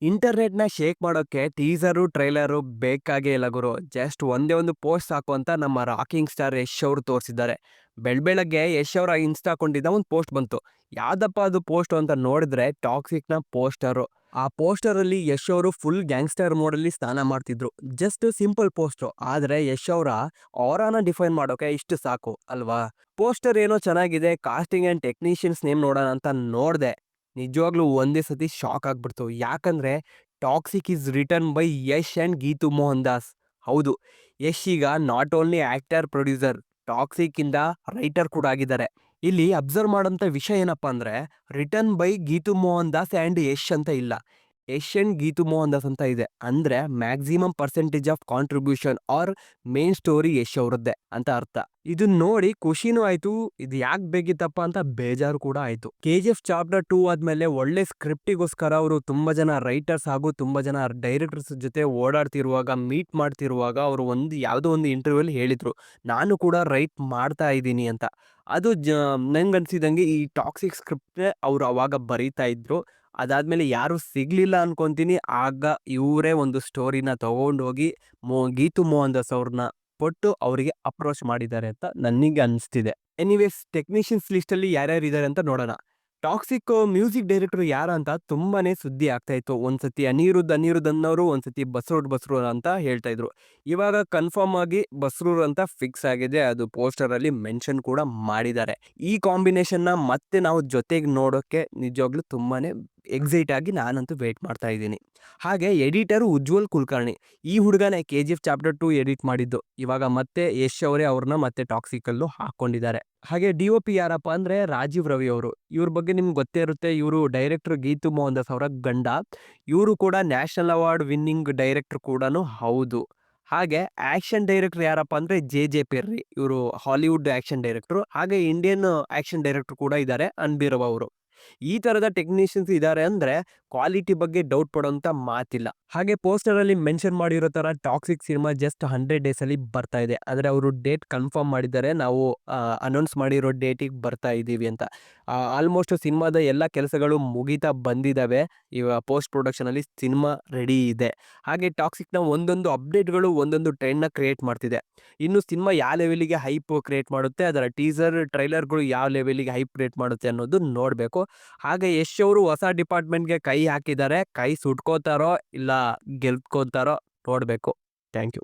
ಇಂಟರ್ನೆಟ್‌ನ shake ಮಾಡೋಕ್ಕೆ teaser, trailer ಬೇಕಾಗೇ ಇಲ್ಲ ಗುರು. Just ಒಂದೇ ಒಂದು ಪೋಸ್ಟ್ ಸಾಕು ಅಂತ ನಮ್ಮ ರಾಕಿಂಗ್ ಸ್ಟಾರ್ ಯಶ್ ಅವರು ತೋರಿಸಿದ್ದಾರೆ. ಬೆಳಗ್ಗೆ ಯಶ್ ಅವರ ಇನ್‌ಸ್ಟಾ ಅಕೌಂಟಿಂದ ಒಂದು ಪೋಸ್ಟ್ ಬಂತು. ಯಾವ್ದಪ್ಪ ಅದು ಪೋಸ್ಟು ಅಂತ ನೋಡಿದ್ರೆ ಟಾಕ್ಸಿಕ್‌ನ ಪೋಸ್ಟರು. ಆ ಪೋಸ್ಟರಲ್ಲಿ ಯಶ್ ಅವರು ಫುಲ್ ಗ್ಯಾಂಗ್ಸ್ಟರ್ ಮೋಡಲ್ಲಿ ಸ್ನಾನ ಮಾಡ್ತಿದ್ರು. Just simple post. ಆದ್ರೆ ಯಶ್ ಅವರ ಆರಾನ ಡಿಫೈನ್ ಮಾಡೋಕೆ ಇಷ್ಟು ಸಾಕು ಅಲ್ವಾ? ಪೋಸ್ಟರ್ ಏನೋ ಚೆನ್ನಾಗಿದೆ, ಕಾಸ್ಟಿಂಗ್ ಆ್ಯಂಡ್ ಟೆಕ್ನಿಷಿಯನ್ಸ್ ನೇಮ್ ನೋಡೋಣ ಅಂತ ನೋಡ್ದೆ. ನಿಜವಾಗ್ಲೂ ಒಂದೇ ಸತಿ ಶಾಕ್ ಆಗ್ಬಿಡ್ತು. ಯಾಕಂದ್ರೆ Toxic is written by Yash and Geetu Mohan Das. ಹೌದು, ಯಶ್ ಈಗ not only actor, producer, Toxic ಇಂದ ರೈಟರ್ ಕೂಡ ಆಗಿದ್ದಾರೆ. ಇಲ್ಲಿ ಅಬ್ಸರ್ವ್ ಮಾಡೋಂಥ ವಿಷಯ ಏನಪ್ಪಾ ಅಂದ್ರೆ, written by Geetu Mohan Das and Yash ಅಂತ ಇಲ್ಲ. ಯಶ್ ಅಂಡ್ ಗೀತು ಮೋಹನ್ ದಾಸ್ ಅಂತ ಇದೆ. ಅಂದ್ರೆ maximum percentage of contribution or main story Yash ಅವರದ್ದೇ ಅಂತ ಅರ್ಥ. ಇದನ್ನ ನೋಡಿ ಖುಷಿನೂ ಆಯ್ತು, ಇದು ಯಾಕೆ ಬೇಕಿತ್ತಪ್ಪ ಅಂತ ಬೇಜಾರು ಕೂಡ ಆಯ್ತು. KGF ಚಾಪ್ಟರ್ 2 ಆದ್ಮೇಲೆ ಒಳ್ಳೆ ಸ್ಕ್ರಿಪ್ಟಿಗೋಸ್ಕರ ಅವರು ತುಂಬಾ ಜನ ರೈಟರ್ಸ್ ಹಾಗೂ ತುಂಬಾ ಜನ ಡೈರೆಕ್ಟರ್ಸ್ ಜೊತೆ ಓಡಾಡ್ತಿರುವಾಗ, ಮೀಟ್ ಮಾಡ್ತಿರುವಾಗ ಅವರು ಯಾವುದೋ ಒಂದು ಇಂಟರ್ವ್ಯೂಲಿ ಹೇಳಿದ್ರು, ನಾನು ಕೂಡ ರೈಟ್ ಮಾಡ್ತಾ ಇದ್ದೀನಿ ಅಂತ. ಅದು ನಂಗನ್ಸಿದಂಗೆ ಈ ಟಾಕ್ಸಿಕ್ ಸ್ಕ್ರಿಪ್ಟೇ ಅವರು ಅವಾಗ ಬರೀತಾ ಇದ್ರು. ಅದಾದ್ಮೇಲೆ ಯಾರು ಸಿಗ್ಲಿಲ್ಲ ಅನ್ಕೊಂತೀನಿ. ಆಗ ಇವರೇ ಒಂದು ಸ್ಟೋರಿನ ತಗೊಂಡೋಗಿ ಗೀತು ಮೋಹನ್ ದಾಸ್ ಅವ್ರನ್ನ ಕೊಟ್ಟು ಅವರಿಗೆ ಅಪ್ರೋಚ್ ಮಾಡಿದ್ದಾರೆ ಅಂತ ನನಗೆ ಅನಿಸ್ತಿದೆ. ಎನಿವೇಸ್, ಟೆಕ್ನಿಷಿಯನ್ಸ್ ಲಿಸ್ಟಲ್ಲಿ ಯಾರ್ಯಾರು ಇದ್ದಾರೆ ಅಂತ ನೋಡೋಣ. ಟಾಕ್ಸಿಕ್ ಮ್ಯೂಸಿಕ್ ಡೈರೆಕ್ಟರ್ ಯಾರು ಅಂತ ತುಂಬಾನೇ ಸುದ್ದಿ ಆಗ್ತಾ ಇತ್ತು. ಒಂದ್ಸತಿ ಅನಿರುದ್ಧ್ ಅನ್ನೋರು, ಒಂದ್ಸತಿ ಬಸ್ರೂರ್ ಅಂತ ಹೇಳ್ತಾ ಇದ್ರು. ಇವಾಗ ಕನ್ಫರ್ಮ್ ಆಗಿ ಬಸ್ರೂರ್ ಅಂತ ಫಿಕ್ಸ್ ಆಗಿದೆ. ಅದು ಪೋಸ್ಟರ್ ಅಲ್ಲಿ ಮೆನ್ಷನ್ ಕೂಡ ಮಾಡಿದ್ದಾರೆ. ಈ ಕಾಂಬಿನೇಷನ್ ನ ಮತ್ತೆ ನಾವು ಜೊತೆಗೆ ನೋಡೋಕೆ ನಿಜವಾಗ್ಲೂ ತುಂಬಾನೇ ಎಕ್ಸೈಟ್ ಆಗಿ ನಾನಂತೂ ವೇಟ್ ಮಾಡ್ತಾ ಇದ್ದೀನಿ. ಹಾಗೆ ಎಡಿಟರ್ ಉಜ್ವಲ್ ಕುಲಕರ್ಣಿ. ಈ ಹುಡುಗನೇ KGF ಚಾಪ್ಟರ್ 2 ಎಡಿಟ್ ಮಾಡಿದ್ದು. ಇವಾಗ ಮತ್ತೆ ಯಶ್ ಅವರೇ ಅವ್ರನ್ನ ಮತ್ತೆ ಟಾಕ್ಸಿಕ್ ಅಲ್ಲೂ ಹಾಕೊಂಡಿದ್ದಾರೆ. ಹಾಗೆ DOP ಯಾರಪ್ಪ ಅಂದ್ರೆ ರಾಜೀವ್ ರವಿ ಅವರು. ಇವ್ರ ಬಗ್ಗೆ ನಿಮ್ಗೆ ಗೊತ್ತೇ ಇರುತ್ತೆ. ಇವರು ಡೈರೆಕ್ಟರ್ ಗೀತು ಮೋಹನ್ ದಾಸ್ ಅವರ ಗಂಡ. ಇವರು ಕೂಡ ನ್ಯಾಷನಲ್ ಅವಾರ್ಡ್ ವಿನ್ನಿಂಗ್ ಡೈರೆಕ್ಟರ್ ಕೂಡ ಹೌದು. ಹಾಗೆ ಆಕ್ಷನ್ ಡೈರೆಕ್ಟರ್ ಯಾರಪ್ಪ ಅಂದ್ರೆ JJ ಪೆರ್ರಿ. ಇವರು ಹಾಲಿವುಡ್ ಆಕ್ಷನ್ ಡೈರೆಕ್ಟರ್. ಹಾಗೆ ಇಂಡಿಯನ್ ಆಕ್ಷನ್ ಡೈರೆಕ್ಟರ್ ಕೂಡ ಇದ್ದಾರೆ, ಅನ್ಬಿರವ್ ಅವರು. ಈ ತರದ ಟೆಕ್ನಿಷಿಯನ್ಸ್ ಇದ್ದಾರೆ ಅಂದ್ರೆ ಕ್ವಾಲಿಟಿ ಬಗ್ಗೆ ಡೌಟ್ ಪಡೋಂತ ಮಾತಿಲ್ಲ. ಹಾಗೆ ಪೋಸ್ಟರ್ ಅಲ್ಲಿ ಮೆನ್ಷನ್ ಮಾಡಿರೋ ತರ ಟಾಕ್ಸಿಕ್ ಸಿನಿಮಾ ಜಸ್ಟ್ 100 ಡೇಸ್ ಅಲ್ಲಿ ಬರ್ತಾ ಇದೆ. ಆದ್ರೆ ಅವರು ಡೇಟ್ ಕನ್ಫರ್ಮ್ ಮಾಡಿದ್ದಾರೆ. ನಾವು ಅನೌನ್ಸ್ ಮಾಡಿರೋ ಡೇಟಿಗೆ ಬರ್ತಾ ಇದೀವಿ ಅಂತ. ಆಲ್ಮೋಸ್ಟ್ ಸಿನಿಮಾದ ಎಲ್ಲ ಕೆಲಸಗಳು ಮುಗಿತಾ ಬಂದಿದ್ದಾವೆ. ಇವಾಗ ಪೋಸ್ಟ್ ಪ್ರೊಡಕ್ಷನ್ ಅಲ್ಲಿ ಸಿನಿಮಾ ರೆಡಿ ಇದೆ. ಹಾಗೆ ಟಾಕ್ಸಿಕ್ ನ ಒಂದೊಂದು ಅಪ್ಡೇಟ್ಗಳು ಒಂದೊಂದು ಟ್ರೆಂಡ್ ನ ಕ್ರಿಯೇಟ್ ಮಾಡ್ತಿದೆ. ಇನ್ನು ಸಿನಿಮಾ ಯಾವ ಲೆವೆಲ್ಗೆ ಹೈಪ್ ಕ್ರಿಯೇಟ್ ಮಾಡುತ್ತೆ, ಅದರ ಟೀಸರ್ ಟ್ರೈಲರ್ಗಳು ಯಾವ ಲೆವೆಲ್ಗೆ ಹೈಪ್ ಕ್ರಿಯೇಟ್ ಮಾಡುತ್ತೆ ಅನ್ನೋದು ನೋಡಬೇಕು. ಹಾಗೆ ಯಶ್ ಅವರು ಹೊಸ ಡಿಪಾರ್ಟ್ಮೆಂಟ್ಗೆ ಕೈ ಹಾಕಿದ್ದಾರೆ. ಕೈ ಸುಟ್ಕೋತಾರೋ ಇಲ್ಲ ಗೆಲ್ಕೋತಾರೋ ನೋಡಬೇಕು. Thank you.